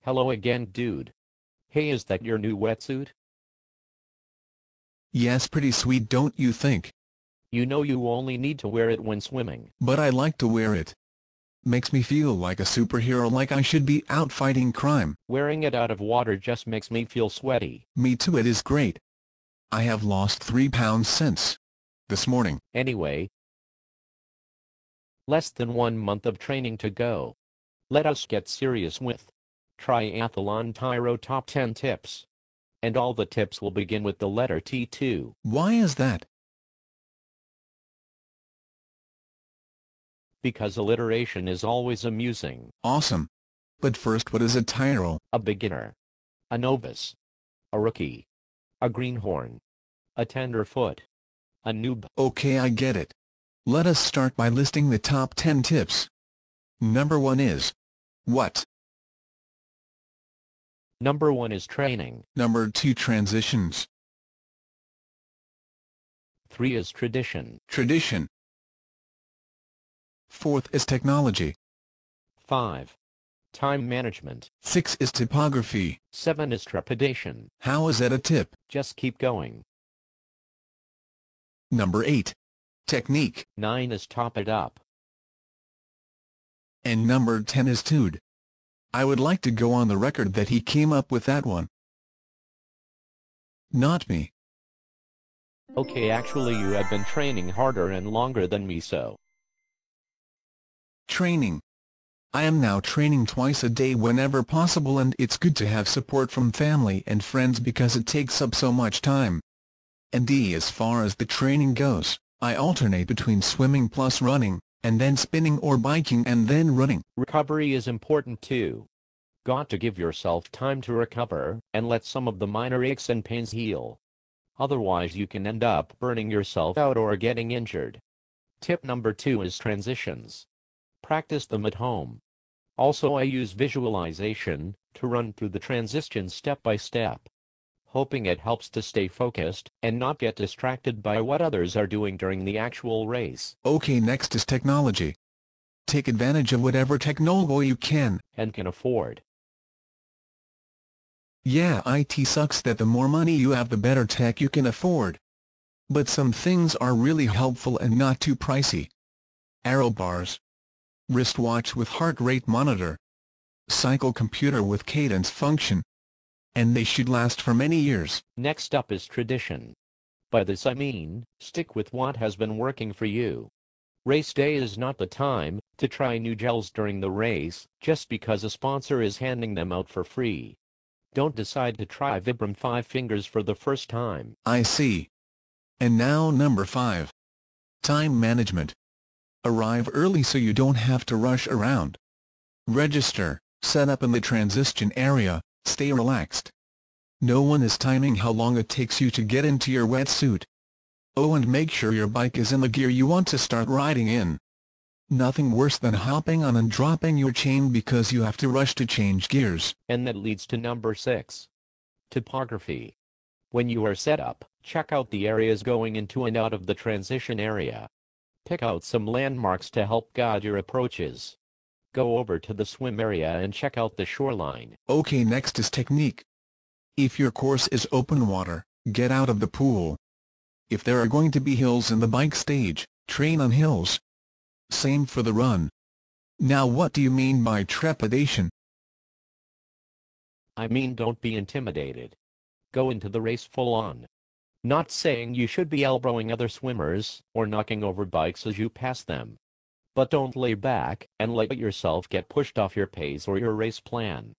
Hello again, dude. Hey, is that your new wetsuit? Yes, pretty sweet, don't you think? You know you only need to wear it when swimming. But I like to wear it. Makes me feel like a superhero, like I should be out fighting crime. Wearing it out of water just makes me feel sweaty. Me too, it is great. I have lost 3 pounds since this morning. Anyway, less than 1 month of training to go. Let us get serious with Triathlon Tyro Top 10 Tips. And all the tips will begin with the letter T2. Why is that? Because alliteration is always amusing. Awesome. But first, what is a Tyro? A beginner. A novice. A rookie. A greenhorn. A tenderfoot. A noob. Okay, I get it. Let us start by listing the top 10 tips. Number 1 is what? Number 1 is training. Number 2, transitions. 3 is tradition. Tradition. 4th is technology. 5. Time management. 6 is topography. 7 is trepidation. How is that a tip? Just keep going. Number 8. Technique. 9 is top it up. And number 10 is tude. I would like to go on the record that he came up with that one. Not me. Okay, actually you have been training harder and longer than me, so. Training. I am now training twice a day whenever possible, and it's good to have support from family and friends because it takes up so much time. And as far as the training goes, I alternate between swimming plus running, and then spinning or biking and then running. Recovery is important too. Got to give yourself time to recover, and let some of the minor aches and pains heal. Otherwise you can end up burning yourself out or getting injured. Tip number 2 is transitions. Practice them at home. Also, I use visualization to run through the transitions step by step, hoping it helps to stay focused and not get distracted by what others are doing during the actual race. Okay, next is technology. Take advantage of whatever technology you can and can afford. Yeah, it sucks that the more money you have, the better tech you can afford. But some things are really helpful and not too pricey. Aero bars. Wristwatch with heart rate monitor. Cycle computer with cadence function. And they should last for many years. Next up is tradition. By this I mean, stick with what has been working for you. Race day is not the time to try new gels during the race, just because a sponsor is handing them out for free. Don't decide to try Vibram 5 Fingers for the first time. I see. And now number 5. Time management. Arrive early so you don't have to rush around. Register, set up in the transition area, stay relaxed. No one is timing how long it takes you to get into your wetsuit. Oh, and make sure your bike is in the gear you want to start riding in. Nothing worse than hopping on and dropping your chain because you have to rush to change gears. And that leads to number 6. Topography. When you are set up, check out the areas going into and out of the transition area. Pick out some landmarks to help guide your approaches. Go over to the swim area and check out the shoreline. Okay, next is technique. If your course is open water, get out of the pool. If there are going to be hills in the bike stage, train on hills. Same for the run. Now, what do you mean by trepidation? I mean, don't be intimidated. Go into the race full on. Not saying you should be elbowing other swimmers or knocking over bikes as you pass them. But don't lay back and let yourself get pushed off your pace or your race plan.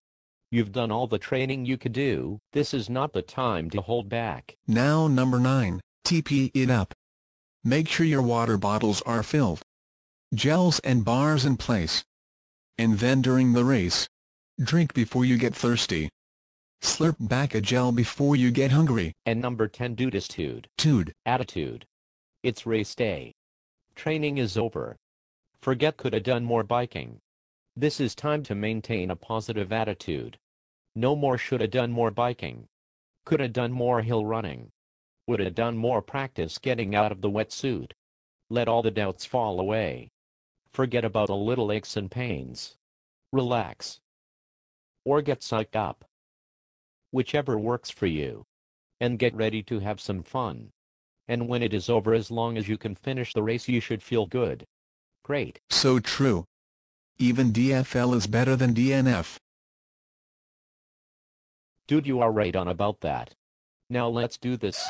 You've done all the training you could do. This is not the time to hold back. Now number 9, TP it up. Make sure your water bottles are filled. Gels and bars in place. And then during the race, drink before you get thirsty. Slurp back a gel before you get hungry. And number 10, dude, is tude. Tude. Attitude. It's race day. Training is over. Forget coulda done more biking. This is time to maintain a positive attitude. No more shoulda done more biking. Coulda done more hill running. Woulda done more practice getting out of the wetsuit. Let all the doubts fall away. Forget about a little aches and pains. Relax. or get psyched up. Whichever works for you. And get ready to have some fun. And when it is over, as long as you can finish the race, you should feel good. Great. So true. Even DFL is better than DNF. Dude, you are right on about that. Now let's do this.